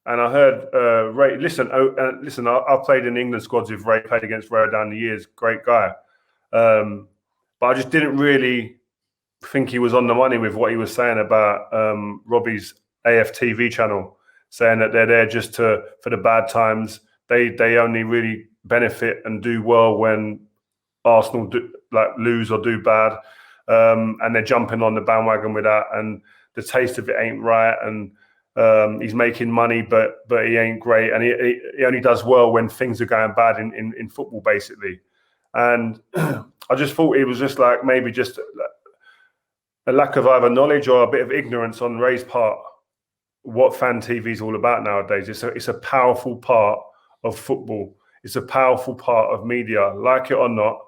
And I heard Ray. Listen, I've played in England squads with Ray. Played against Ray down the years. Great guy, but I just didn't really think he was on the money with what he was saying about Robbie's AFTV channel, saying that they're there just for the bad times. They only really benefit and do well when Arsenal lose or do bad, and they're jumping on the bandwagon with that. And the taste of it ain't right. And he's making money, but he ain't great, and he only does well when things are going bad in football, basically. And I just thought it was just like maybe just a lack of either knowledge or a bit of ignorance on Ray's part. What fan TV is all about nowadays. It's a powerful part of football. It's a powerful part of media. Like it or not,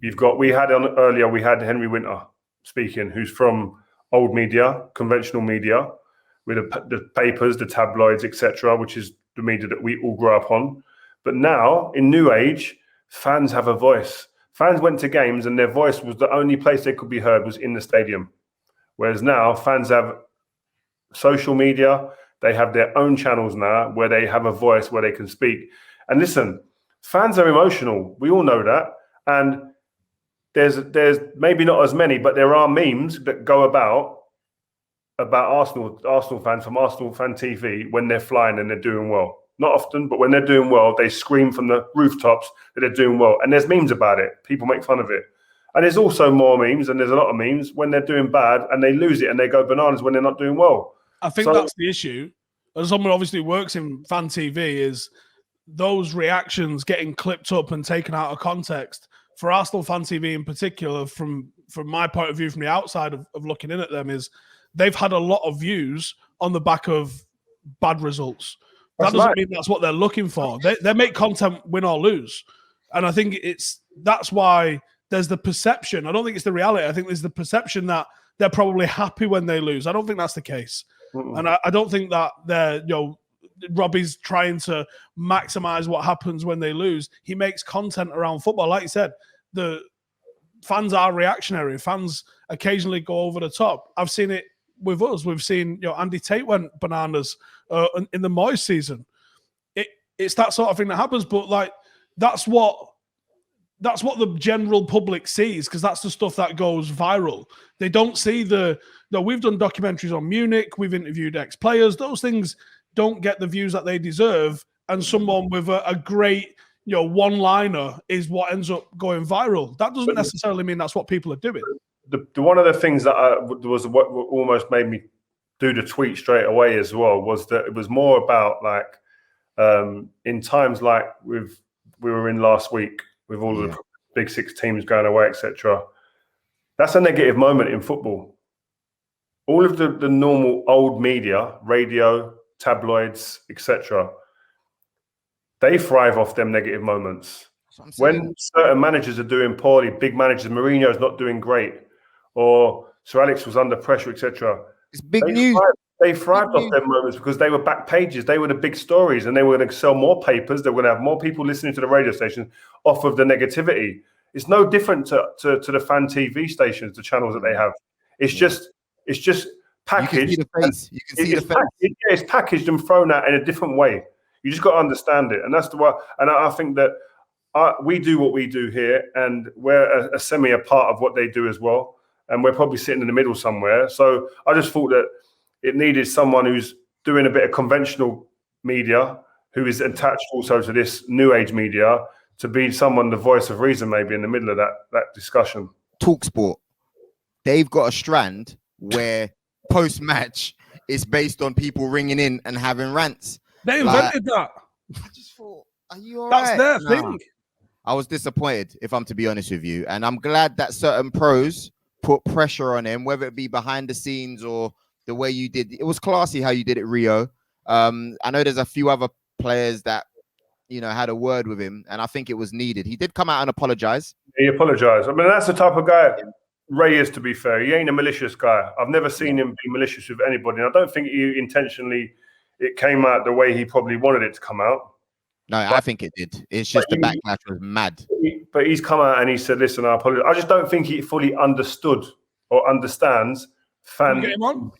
we had Henry Winter speaking, who's from old media, conventional media, with the papers, the tabloids, etc., which is the media that we all grew up on. But now, in new age, fans have a voice. Fans went to games and their voice was the only place they could be heard was in the stadium. Whereas now, fans have social media, they have their own channels now where they have a voice, where they can speak. And listen, fans are emotional. We all know that. And there's maybe not as many, but there are memes that go about Arsenal fans from Arsenal fan TV when they're flying and they're doing well. Not often, but when they're doing well, they scream from the rooftops that they're doing well. And there's memes about it. People make fun of it. And there's also more memes, and there's a lot of memes when they're doing bad and they lose it and they go bananas when they're not doing well. I think that's the issue. As someone who obviously works in fan TV, is those reactions getting clipped up and taken out of context. For Arsenal fan TV in particular, from my point of view, from the outside of looking in at them, is they've had a lot of views on the back of bad results. That doesn't mean that's what they're looking for. They make content win or lose. And I think that's why there's the perception. I don't think it's the reality. I think there's the perception that they're probably happy when they lose. I don't think that's the case. Mm-mm. And I don't think that Robbie's trying to maximize what happens when they lose. He makes content around football. Like you said, the fans are reactionary. Fans occasionally go over the top. I've seen it with us. We've seen, Andy Tate went bananas in the Moyes season. It's that sort of thing that happens. But that's what the general public sees, because that's the stuff that goes viral. They don't see we've done documentaries on Munich. We've interviewed ex-players. Those things don't get the views that they deserve. And someone with a great, one-liner is what ends up going viral. That doesn't necessarily mean that's what people are doing. One of the things that was what almost made me do the tweet straight away as well was that it was more about in times like we were in last week with all the big six teams going away, etc. That's a negative moment in football. All of the normal old media, radio, tabloids, etc., they thrive off them negative moments. When certain managers are doing poorly, big managers, Mourinho's not doing great, or Sir Alex was under pressure, etc. It's big news. They thrived off them moments because they were back pages. They were the big stories, and they were going to sell more papers. They were going to have more people listening to the radio stations off of the negativity. It's no different to the fan TV stations, the channels that they have. It's just packaged. You can see the face. It's packaged and thrown out in a different way. You just got to understand it, and that's the way. And I think that we do what we do here, and we're a part of what they do as well. And we're probably sitting in the middle somewhere. So I just thought that it needed someone who's doing a bit of conventional media, who is attached also to this new age media, to be someone, the voice of reason, maybe in the middle of that discussion. TalkSport, they've got a strand where post-match is based on people ringing in and having rants. They invented that. I just thought, are you all right? That's their thing. thing. I was disappointed, if I'm to be honest with you. And I'm glad that certain pros put pressure on him, whether it be behind the scenes or the way you did. It was classy how you did it, Rio. I know there's a few other players that, had a word with him, and I think it was needed. He did come out and apologize. He apologized. I mean, that's the type of guy Ray is, to be fair. He ain't a malicious guy. I've never seen him be malicious with anybody. And I don't think he intentionally, it came out the way he probably wanted it to come out. No, I think it did. It's just the backlash was mad. But he's come out and he said, listen, I apologize. I just don't think he fully understood or understands fan. We'll get him on.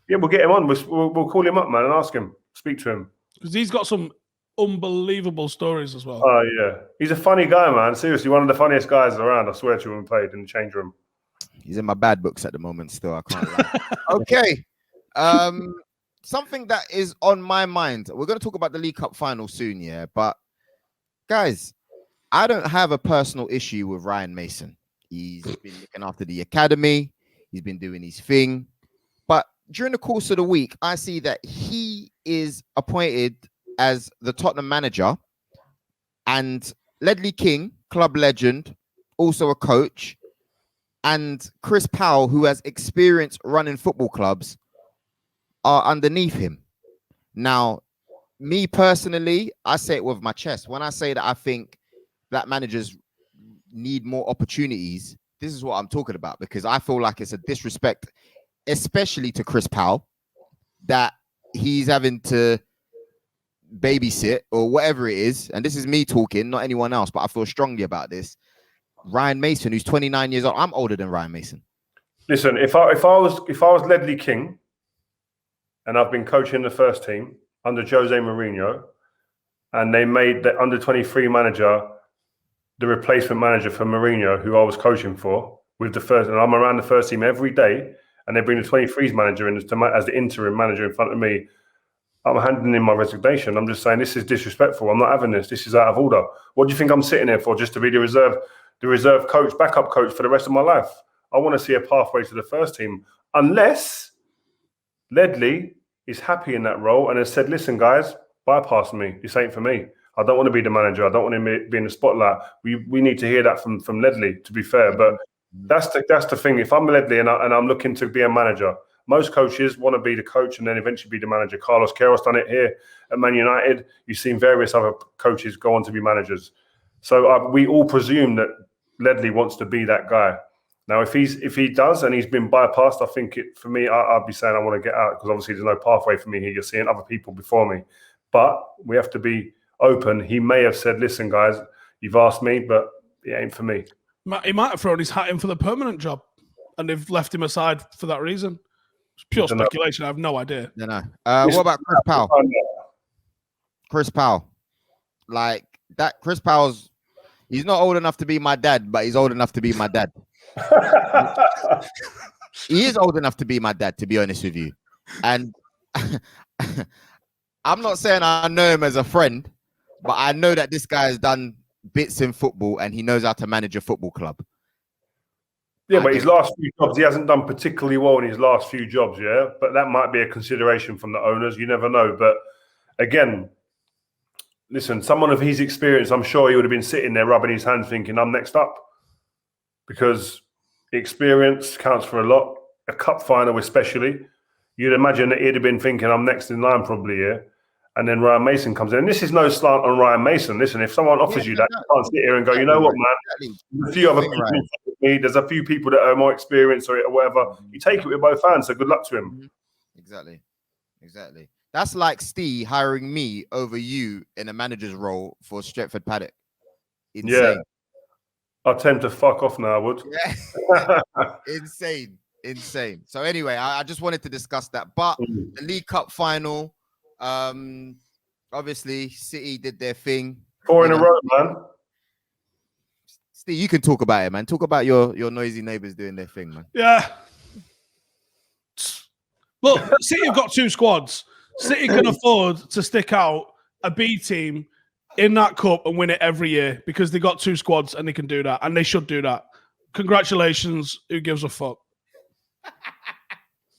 Yeah, we'll get him on. We'll call him up, man, and ask him. Speak to him. Because he's got some unbelievable stories as well. Oh, yeah. He's a funny guy, man. Seriously, one of the funniest guys around, I swear to you, when we played in the change room. He's in my bad books at the moment still, I can't lie. Okay. Something that is on my mind. We're going to talk about the League Cup final soon, yeah? But, guys, I don't have a personal issue with Ryan Mason. He's been looking after the academy. He's been doing his thing. But during the course of the week, I see that he is appointed as the Tottenham manager, and Ledley King, club legend, also a coach, and Chris Powell, who has experience running football clubs, are underneath him. Now, me personally, I say it with my chest. When I say that I think that managers need more opportunities, this is what I'm talking about, because I feel like it's a disrespect, especially to Chris Powell, that he's having to babysit or whatever it is. And this is me talking, not anyone else, but I feel strongly about this. Ryan Mason, who's 29 years old. I'm older than Ryan Mason. Listen, if I was Ledley King, and I've been coaching the first team under Jose Mourinho, and they made the under-23 manager the replacement manager for Mourinho, who I was coaching for, with the first, and I'm around the first team every day, and they bring the 23s manager in as the interim manager in front of me, I'm handing in my resignation. I'm just saying, this is disrespectful. I'm not having this. This is out of order. What do you think I'm sitting here for? Just to be the reserve coach, backup coach for the rest of my life? I want to see a pathway to the first team, unless Ledley is happy in that role and has said, listen, guys, bypass me. This ain't for me. I don't want to be the manager. I don't want to be in the spotlight. We need to hear that from Ledley, to be fair. But that's the thing. If I'm Ledley and I'm looking to be a manager, most coaches want to be the coach and then eventually be the manager. Carlos Queiroz done it here at Man United. You've seen various other coaches go on to be managers. So we all presume that Ledley wants to be that guy. Now, if he does and he's been bypassed, I think for me, I'd be saying I want to get out, because obviously there's no pathway for me here. You're seeing other people before me. But we have to be open. He may have said, listen, guys, you've asked me, but it ain't for me. He might have thrown his hat in for the permanent job, and they've left him aside for that reason. It's pure speculation. I have no idea. No. What about Chris Powell? Chris Powell. Like that, Chris Powell's, he's not old enough to be my dad, but he's old enough to be my dad. He is old enough to be my dad, to be honest with you. And I'm not saying I know him as a friend, but I know that this guy has done bits in football and he knows how to manage a football club. Yeah, but his last few jobs, he hasn't done particularly well in his last few jobs, yeah? But that might be a consideration from the owners. You never know. But again, listen, someone of his experience, I'm sure he would have been sitting there rubbing his hands thinking, I'm next up. Because experience counts for a lot. A cup final especially. You'd imagine that he'd have been thinking, I'm next in line probably here. And then Ryan Mason comes in. And this is no slant on Ryan Mason. Listen, if someone offers you that, you can't sit here and go, you know what, man? There's a few other people in front of me. There's a few people that are more experienced or whatever. You take it with both hands, so good luck to him. Exactly. That's like Steve hiring me over you in a manager's role for Stretford Paddock. Insane. Yeah. I'd tend to fuck off now, I would. Yeah. Insane. So anyway, I just wanted to discuss that. But the League Cup final, obviously City did their thing. 4 in a row, man. Steve, you can talk about it, man. Talk about your noisy neighbours doing their thing, man. Yeah. Look, City have got 2 squads. City can afford to stick out a B team in that cup and win it every year because they got 2 squads and they can do that, and they should do that. Congratulations. Who gives a fuck?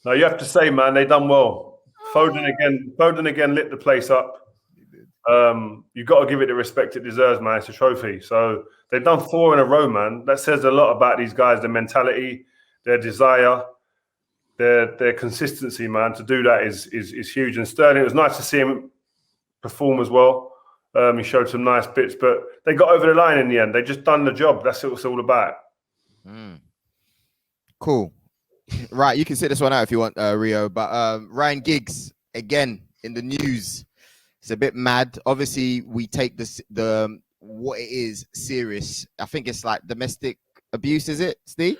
No, you have to say, man, they done well. Foden again lit the place up. You've got to give it the respect it deserves, man. It's a trophy. So they've done 4 in a row, man. That says a lot about these guys, their mentality, their desire, their consistency, man. To do that is huge. And Sterling, it was nice to see him perform as well. He showed some nice bits, but they got over the line in the end. They just done the job. That's what it's all about. Cool. Right, you can sit this one out if you want, Rio. But Ryan Giggs, again, in the news. It's a bit mad. Obviously, we take the what it is serious. I think it's like domestic abuse, is it, Steve?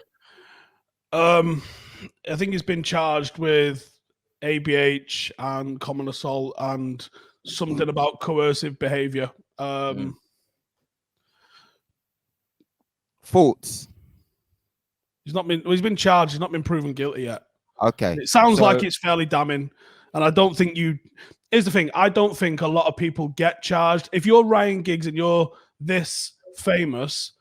I think he's been charged with ABH and common assault and something about coercive behaviour. Thoughts? He's been charged. He's not been proven guilty yet. Okay. It sounds like it's fairly damning, and I don't think Here's the thing. I don't think a lot of people get charged. If you're Ryan Giggs and you're this famous,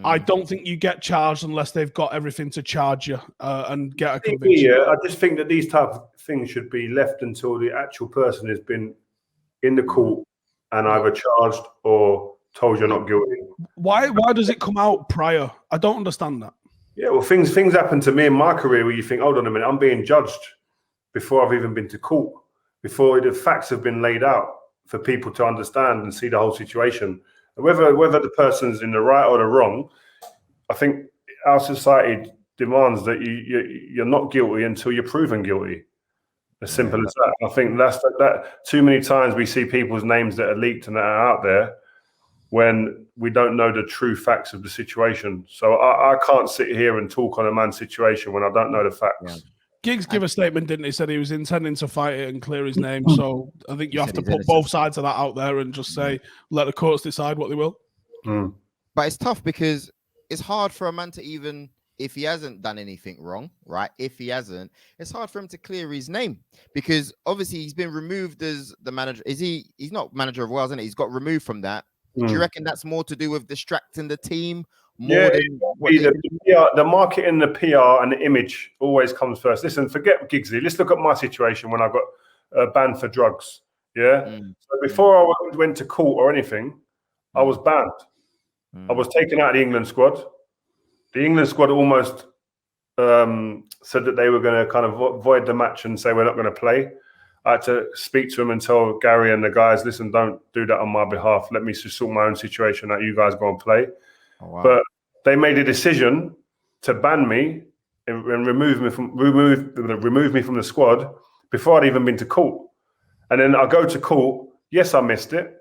I don't think you get charged unless they've got everything to charge you and get a conviction. Yeah, I just think that these type of things should be left until the actual person has been in the court and either charged or told you're not guilty. Why does it come out prior? I don't understand that. Yeah, well, things happen to me in my career where you think, hold on a minute, I'm being judged before I've even been to court, before the facts have been laid out for people to understand and see the whole situation. Whether the person's in the right or the wrong, I think our society demands that you're not guilty until you're proven guilty. As simple as that. I think that's that. Too many times we see people's names that are leaked and that are out there when we don't know the true facts of the situation. So I can't sit here and talk on a man's situation when I don't know the facts. Yeah. Giggs gave a statement, didn't he? Said he was intending to fight it and clear his name. So I think you have to put both sides of that out there and just say, let the courts decide what they will. But it's tough because it's hard for a man to even, if he hasn't done anything wrong, right? If he hasn't, it's hard for him to clear his name because obviously he's been removed as the manager. He's not manager of Wales, isn't it? He's got removed from that. Do you reckon that's more to do with distracting the team? The marketing, the PR, and the image always comes first. Listen, forget Giggsy. Let's look at my situation when I got banned for drugs. Yeah. So before I went to court or anything, I was banned. I was taken out of the England squad. The England squad almost said that they were going to kind of void the match and say we're not going to play. I had to speak to him and tell Gary and the guys, listen, don't do that on my behalf. Let me just sort my own situation out. You guys go and play. Oh, wow. But they made a decision to ban me and remove me from the squad before I'd even been to court. And then I go to court. Yes, I missed it,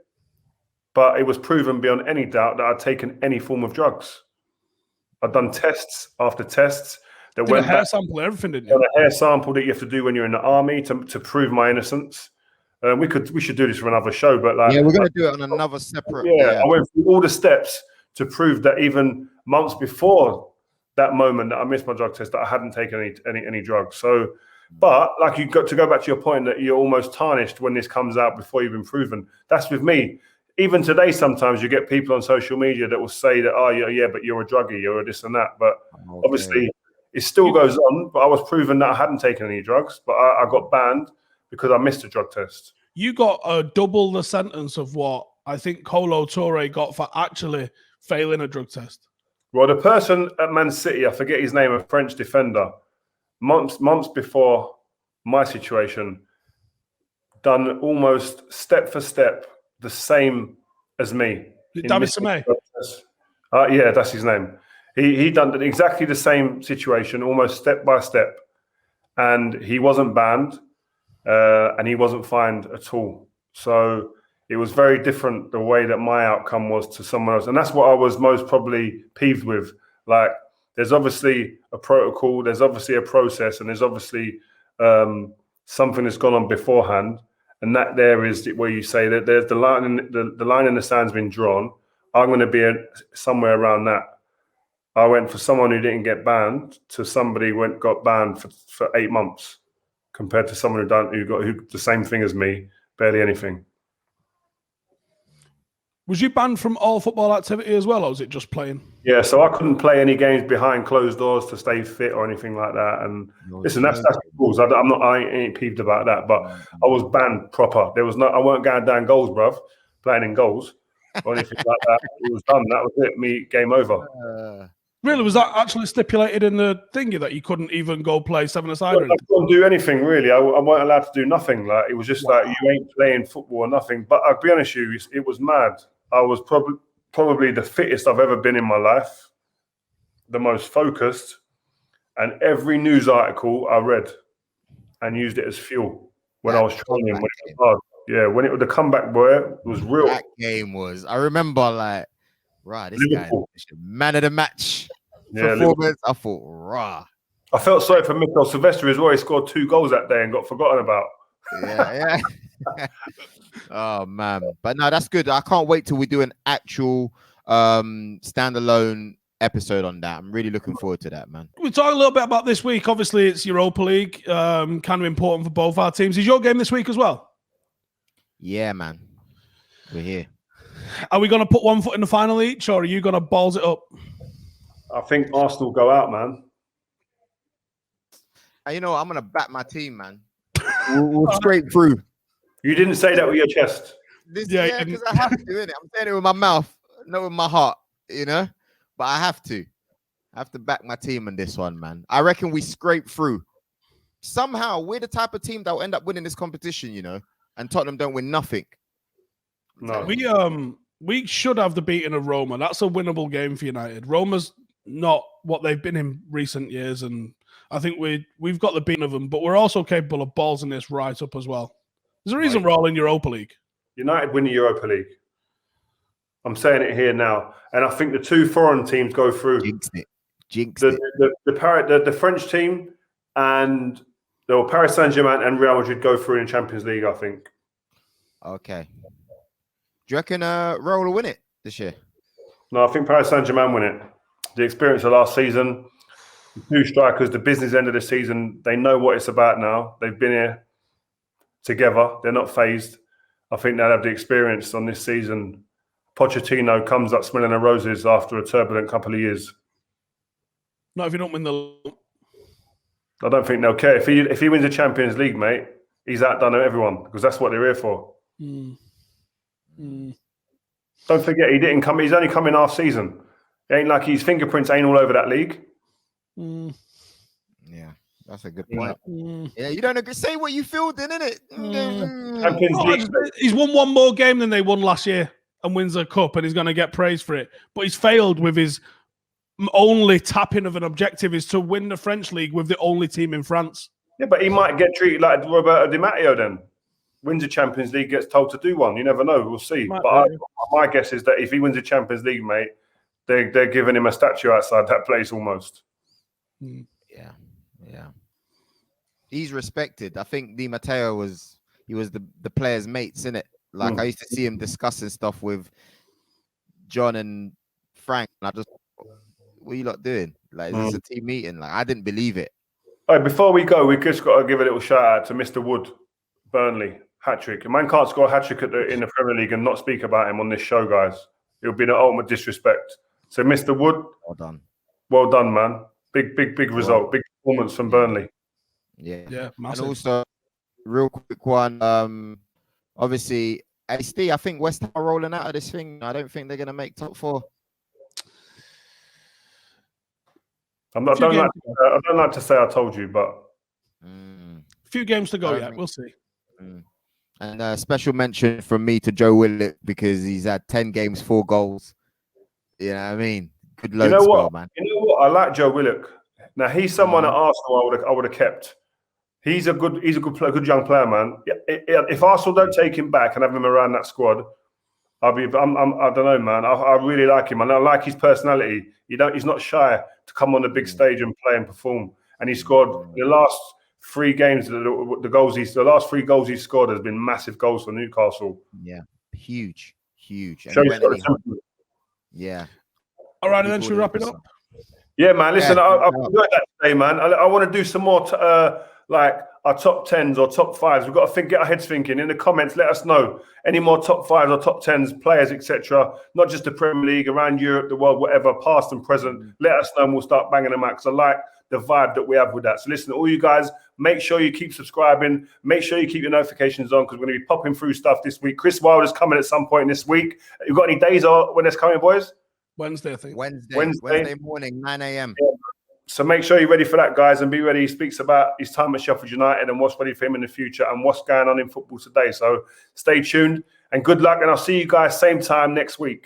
but it was proven beyond any doubt that I'd taken any form of drugs. I'd done tests after tests. Did a hair sample, everything, didn't you? A hair sample that you have to do when you're in the army to prove my innocence. We should do this for another show, but we're going to do it on another separate. I went through all the steps to prove that even months before that moment that I missed my drug test, that I hadn't taken any drugs. So, but like you've got to go back to your point that you're almost tarnished when this comes out before you've been proven. That's with me. Even today, sometimes you get people on social media that will say that, oh, yeah, but you're a druggie, you're a this and that. But obviously, it still goes on. But I was proven that I hadn't taken any drugs, but I got banned because I missed a drug test. You got double the sentence of what I think Kolo Toure got for actually failing a drug test. Well, the person at Man City, I forget his name, a French defender, months before my situation, done almost step for step the same as me. David Samay? Yeah, that's his name. He done exactly the same situation, almost step by step. And he wasn't banned and he wasn't fined at all. So it was very different the way that my outcome was to someone else. And that's what I was most probably peeved with. Like, there's obviously a protocol, there's obviously a process, and there's obviously something that's gone on beforehand. And that there is where you say that there's the line in the sand's been drawn. I'm going to be somewhere around that. I went for someone who didn't get banned to somebody who got banned for 8 months, compared to someone who got the same thing as me, barely anything. Was you banned from all football activity as well, or was it just playing? Yeah, so I couldn't play any games behind closed doors to stay fit or anything like that. And listen, that's the rules. I ain't peeved about that, but I was banned proper. I weren't going down goals, bruv, playing in goals or anything like that. It was done. That was it. Game over. Really? Was that actually stipulated in the thingy that you couldn't even go play 7-a-side? I couldn't do anything really. I weren't allowed to do nothing. Like, it was just like, you ain't playing football or nothing. But I'll be honest with you, it was mad. I was probably the fittest I've ever been in my life, the most focused, and every news article I read and used it as fuel when I was training. When it was hard. Yeah, when the comeback was real. That game was. I remember, like, right, this Liverpool guy, man of the match performance. I thought, rah. I felt sorry for Mikel Silvestri as well. He scored 2 goals that day and got forgotten about. Yeah. Oh man, but no, that's good. I can't wait till we do an actual standalone episode on that. I'm really looking forward to that, man. We'll talk a little bit about this week. Obviously, it's Europa League, kind of important for both our teams. Is your game this week as well? Yeah, man. We're here. Are we going to put one foot in the final each, or are you going to balls it up? I think Arsenal go out, man. And you know what? I'm going to back my team, man. We'll scrape through. You didn't say that with your chest. Yeah, because I have to, innit? I'm saying it with my mouth, not with my heart, you know? But I have to. I have to back my team on this one, man. I reckon we scrape through. Somehow, we're the type of team that will end up winning this competition, you know? And Tottenham don't win nothing. No. We should have the beating of Roma. That's a winnable game for United. Roma's not what they've been in recent years, and I think we've got the beating of them, but we're also capable of ballsing this right up as well. There's a reason we're all in Europa League. United win the Europa League. I'm saying it here now. And I think the 2 foreign teams go through. Jinxed it. The French team and Paris Saint-Germain and Real Madrid go through in the Champions League, I think. Okay. Do you reckon Real will win it this year? No, I think Paris Saint-Germain win it. The experience of last season, the 2 strikers, the business end of the season, they know what it's about now. They've been here together. They're not phased. I think they'll have the experience on this season. Pochettino comes up smelling the roses after a turbulent couple of years. Not if you don't win the... I don't think they'll care. If he wins the Champions League, mate, he's outdone everyone because that's what they're here for. Don't forget, he didn't come. He's only come in half season. It ain't like his fingerprints ain't all over that league. Yeah, that's a good point. Yeah, you don't agree. Say what you feel, then, innit? Champions League. He's won one more game than they won last year and wins a cup, and he's going to get praised for it. But he's failed with his only tapping of an objective is to win the French league with the only team in France. Yeah, but he might get treated like Roberto Di Matteo then. Wins the Champions League, gets told to do one. You never know. We'll see. My guess is that if he wins the Champions League, mate, they're giving him a statue outside that place almost. Yeah. He's respected. I think Di Matteo was the players' mates, innit? Like I used to see him discussing stuff with John and Frank, and I just, what are you lot doing? Like, is this a team meeting? Like, I didn't believe it. All right, before we go, we just got to give a little shout out to Mr. Wood, Burnley, hat-trick. A man can't score a hat-trick in the Premier League and not speak about him on this show, guys. It would be an ultimate disrespect. So, Mr. Wood, well done, man. Big result, big performance from Burnley. Yeah, massive. And also, real quick one. Obviously, HD, I think West Ham are rolling out of this thing. I don't think they're going to make top 4. I don't like to say I told you, but a few games to go yet. We'll see. And a special mention from me to Joe Willock because he's had 10 games, 4 goals. You know what I mean? Good load score, man. You know what? I like Joe Willock. Now he's someone at Arsenal I would have kept. He's a good young player, man. If Arsenal don't take him back and have him around that squad, I don't know, man. I really like him, and I like his personality. He's not shy to come on the big stage and play and perform. And he scored the last 3 games. The last 3 goals he scored has been massive goals for Newcastle. Yeah, huge. Yeah. All right, and then should we wrap it up? Yeah, man. Listen, I've enjoyed that today, man. I want to do some more, like our top 10s or top 5s. We've got to get our heads thinking. In the comments, let us know any more top 5s or top 10s, players, etc. Not just the Premier League, around Europe, the world, whatever, past and present. Let us know, and we'll start banging them out. Because I like the vibe that we have with that. So listen, all you guys, make sure you keep subscribing. Make sure you keep your notifications on because we're going to be popping through stuff this week. Chris Wilder's coming at some point this week. You got any days when it's coming, boys? Wednesday, I think. Wednesday morning, 9 a.m. Yeah. So make sure you're ready for that, guys, and be ready. He speaks about his time at Sheffield United and what's ready for him in the future and what's going on in football today. So stay tuned and good luck. And I'll see you guys same time next week.